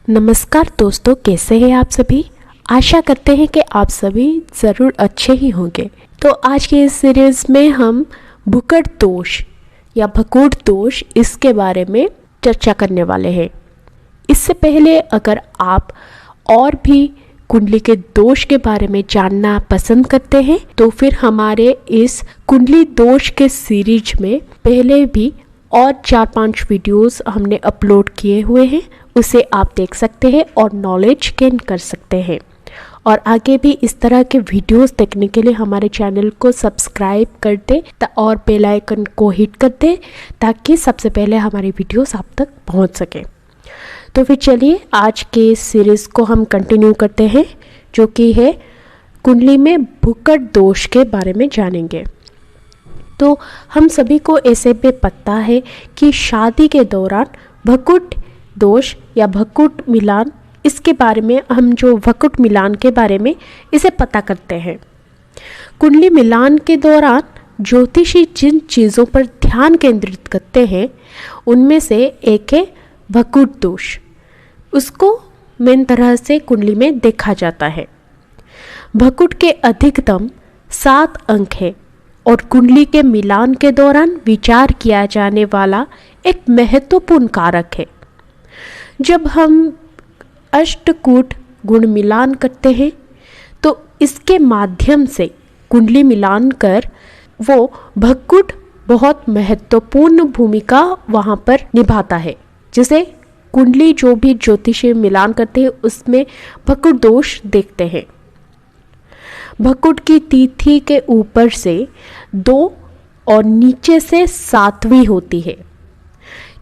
नमस्कार दोस्तों, कैसे हैं आप सभी। आशा करते हैं कि आप सभी ज़रूर अच्छे ही होंगे। तो आज के इस सीरीज़ में हम भुकट दोष या भकुट दोष इसके बारे में चर्चा करने वाले हैं। इससे पहले अगर आप और भी कुंडली के दोष के बारे में जानना पसंद करते हैं तो फिर हमारे इस कुंडली दोष के सीरीज में पहले भी और 4-5 वीडियोस हमने अपलोड किए हुए हैं, उसे आप देख सकते हैं और नॉलेज गेन कर सकते हैं। और आगे भी इस तरह के वीडियोस देखने के लिए हमारे चैनल को सब्सक्राइब कर दें और बेल आइकन को हिट कर दें ताकि सबसे पहले हमारी वीडियोस आप तक पहुंच सके। तो फिर चलिए आज के सीरीज़ को हम कंटिन्यू करते हैं, जो कि है कुंडली में भुकट दोष के बारे में जानेंगे। तो हम सभी को ऐसे भी पता है कि शादी के दौरान भकुट दोष या भकुट मिलान, इसके बारे में हम जो भकुट मिलान के बारे में इसे पता करते हैं। कुंडली मिलान के दौरान ज्योतिषी जिन चीज़ों पर ध्यान केंद्रित करते हैं उनमें से एक है भकुट दोष। उसको मेन तरह से कुंडली में देखा जाता है। भकुट के अधिकतम 7 अंक है और कुंडली के मिलान के दौरान विचार किया जाने वाला एक महत्वपूर्ण कारक है। जब हम अष्टकूट गुण मिलान करते हैं तो इसके माध्यम से कुंडली मिलान कर वो भकुट बहुत महत्वपूर्ण भूमिका वहाँ पर निभाता है। जैसे कुंडली जो भी ज्योतिषी मिलान करते हैं उसमें भकुट दोष देखते हैं। भकुट की तिथि के ऊपर से 2 और नीचे से 7वीं होती है।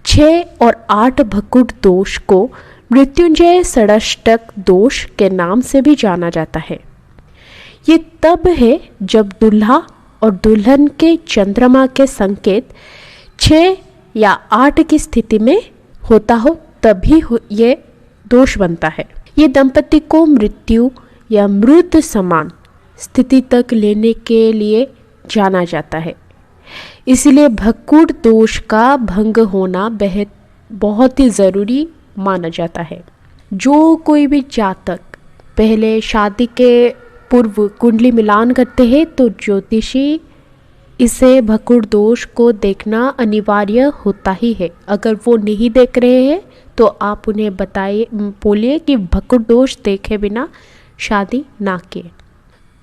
6 और 8 भकुट दोष को मृत्युंजय षष्टक दोष के नाम से भी जाना जाता है। ये तब है जब दूल्हा और दुल्हन के चंद्रमा के संकेत 6 या 8 की स्थिति में होता हो तभी ये दोष बनता है। ये दंपति को मृत्यु या मृत समान स्थिति तक लेने के लिए जाना जाता है। इसलिए भकुट दोष का भंग होना बहुत ही ज़रूरी माना जाता है। जो कोई भी जातक पहले शादी के पूर्व कुंडली मिलान करते हैं तो ज्योतिषी इसे भकुट दोष को देखना अनिवार्य होता ही है। अगर वो नहीं देख रहे हैं तो आप उन्हें बोलिए कि भकुट दोष देखे बिना शादी ना किए।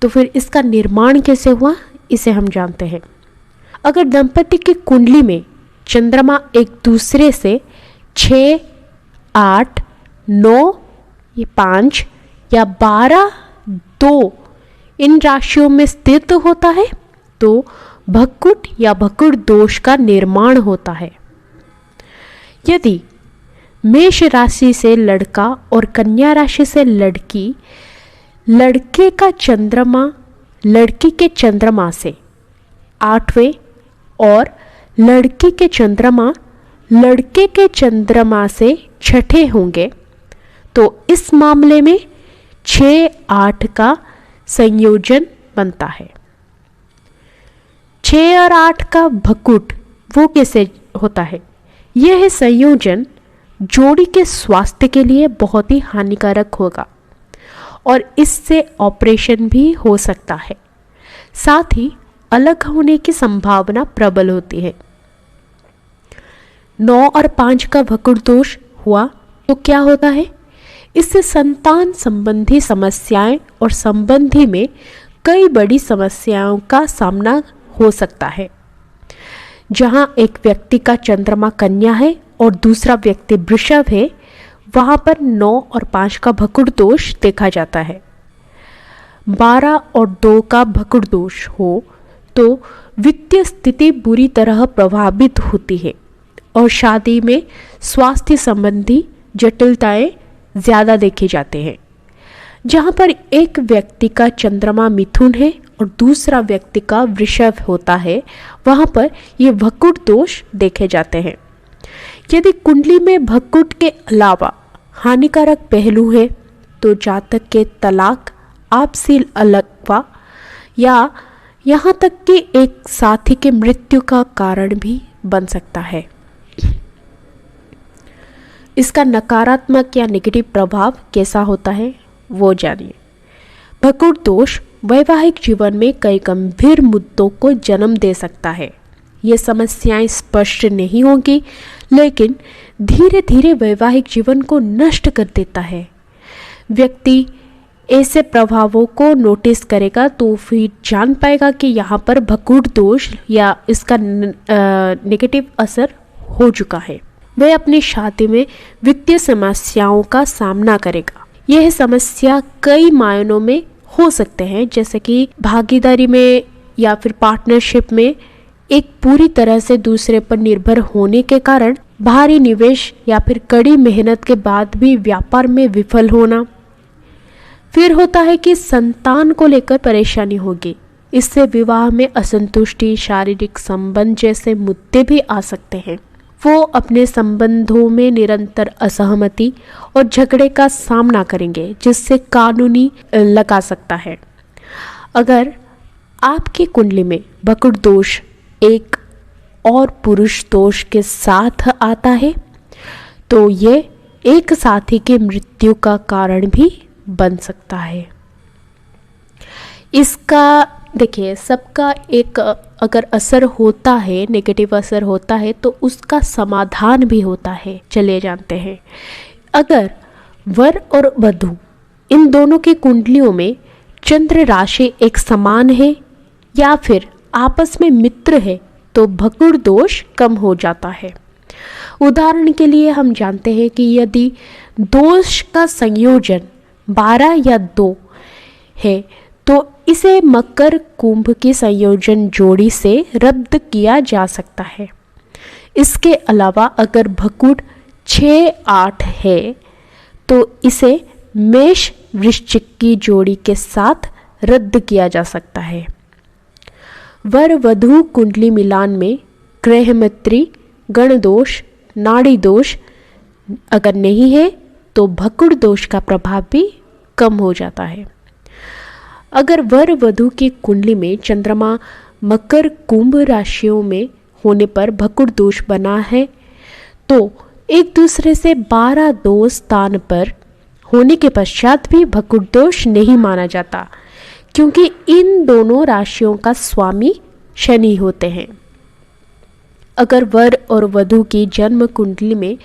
तो फिर इसका निर्माण कैसे हुआ इसे हम जानते हैं। अगर दंपति की कुंडली में चंद्रमा एक दूसरे से 6, 8, 9, 5 या 12, 2 इन राशियों में स्थित होता है तो भकुट या भकुट दोष का निर्माण होता है। यदि मेष राशि से लड़का और कन्या राशि से लड़की लड़के का चंद्रमा लड़की के चंद्रमा से 8वें और लड़की के चंद्रमा लड़के के चंद्रमा से 6ठे होंगे तो इस मामले में 6-8 का संयोजन बनता है। 6 और 8 का भकुट वो कैसे होता है? यह संयोजन जोड़ी के स्वास्थ्य के लिए बहुत ही हानिकारक होगा और इससे ऑपरेशन भी हो सकता है। साथ ही अलग होने की संभावना प्रबल होती है। 9 और 5 का भकुट दोष हुआ तो क्या होता है? इससे संतान संबंधी समस्याएं और संबंधी में कई बड़ी समस्याओं का सामना हो सकता है। जहां एक व्यक्ति का चंद्रमा कन्या है और दूसरा व्यक्ति वृषभ है, वहां पर 9 और 5 का भकुट दोष देखा जाता है। 12 और 2 का भकुट दोष हो तो वित्तीय स्थिति बुरी तरह प्रभावित होती है और शादी में स्वास्थ्य संबंधी जटिलताएं ज़्यादा देखे जाते हैं। जहां पर एक व्यक्ति का चंद्रमा मिथुन है और दूसरा व्यक्ति का वृषभ होता है, वहां पर ये भकुट दोष देखे जाते हैं। यदि कुंडली में भकुट के अलावा हानिकारक पहलू है तो जातक के तलाक, आपसी अलगवा या यहाँ तक कि एक साथी के मृत्यु का कारण भी बन सकता है। इसका नकारात्मक या नेगेटिव प्रभाव कैसा होता है वो जानिए। भकुट दोष वैवाहिक जीवन में कई गंभीर मुद्दों को जन्म दे सकता है। ये समस्याएं स्पष्ट नहीं होंगी, लेकिन धीरे धीरे वैवाहिक जीवन को नष्ट कर देता है। व्यक्ति ऐसे प्रभावों को नोटिस करेगा तो फिर जान पाएगा कि यहाँ पर भकुट दोष या इसका नेगेटिव असर हो चुका है। वह अपनी शादी में वित्तीय समस्याओं का सामना करेगा। यह समस्या कई मायनों में हो सकते हैं, जैसे कि भागीदारी में या फिर पार्टनरशिप में एक पूरी तरह से दूसरे पर निर्भर होने के कारण भारी निवेश या फिर कड़ी मेहनत के बाद भी व्यापार में विफल होना। फिर होता है कि संतान को लेकर परेशानी होगी। इससे विवाह में असंतुष्टि, शारीरिक संबंध जैसे मुद्दे भी आ सकते हैं। वो अपने संबंधों में निरंतर असहमति और झगड़े का सामना करेंगे, जिससे कानूनी लगा सकता है। अगर आपकी कुंडली में भकुट दोष एक और पुरुष दोष के साथ आता है तो ये एक साथी की मृत्यु का कारण भी बन सकता है। इसका देखिए, सबका एक अगर असर होता है, नेगेटिव असर होता है, तो उसका समाधान भी होता है। चलिए जानते हैं। अगर वर और वधू इन दोनों की कुंडलियों में चंद्र राशि एक समान है या फिर आपस में मित्र है तो भकुट दोष कम हो जाता है। उदाहरण के लिए हम जानते हैं कि यदि दोष का संयोजन 12 या 2 है तो इसे मकर कुंभ की संयोजन जोड़ी से रद्द किया जा सकता है। इसके अलावा अगर भकुट 6-8 है तो इसे मेष वृश्चिक की जोड़ी के साथ रद्द किया जा सकता है। वर वधू कुंडली मिलान में ग्रहमित्री, गण दोष, नाड़ी दोष अगर नहीं है तो भकुट दोष का प्रभाव भी कम हो जाता है। अगर वर वधू की कुंडली में चंद्रमा मकर कुंभ राशियों में होने पर भकुट दोष बना है तो एक दूसरे से 12 स्थान पर होने के पश्चात भी भकुट दोष नहीं माना जाता, क्योंकि इन दोनों राशियों का स्वामी शनि होते हैं। अगर वर और वधू की जन्म कुंडली में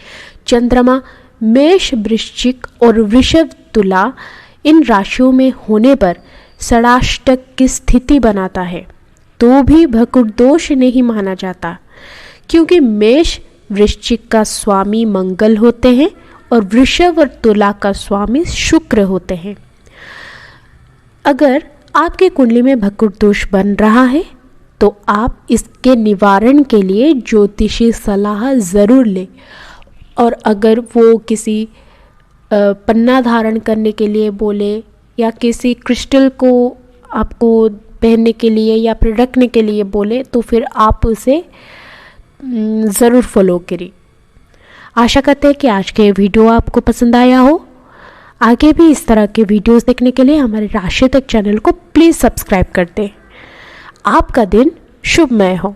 चंद्रमा मेष, वृश्चिक और वृषभ, तुला इन राशियों में होने पर षडाष्टक की स्थिति बनाता है तो भी भकुट दोष नहीं माना जाता, क्योंकि मेष वृश्चिक का स्वामी मंगल होते हैं और वृषभ और तुला का स्वामी शुक्र होते हैं। अगर आपके कुंडली में भकुट दोष बन रहा है तो आप इसके निवारण के लिए ज्योतिषी सलाह ज़रूर लें। और अगर वो किसी पन्ना धारण करने के लिए बोले या किसी क्रिस्टल को आपको पहनने के लिए या फिर रखने के लिए बोले तो फिर आप उसे ज़रूर फॉलो करिए। आशा करते हैं कि आज के वीडियो आपको पसंद आया हो। आगे भी इस तरह के वीडियोस देखने के लिए हमारे राशि तक चैनल को प्लीज़ सब्सक्राइब कर दें। आपका दिन शुभमय हो।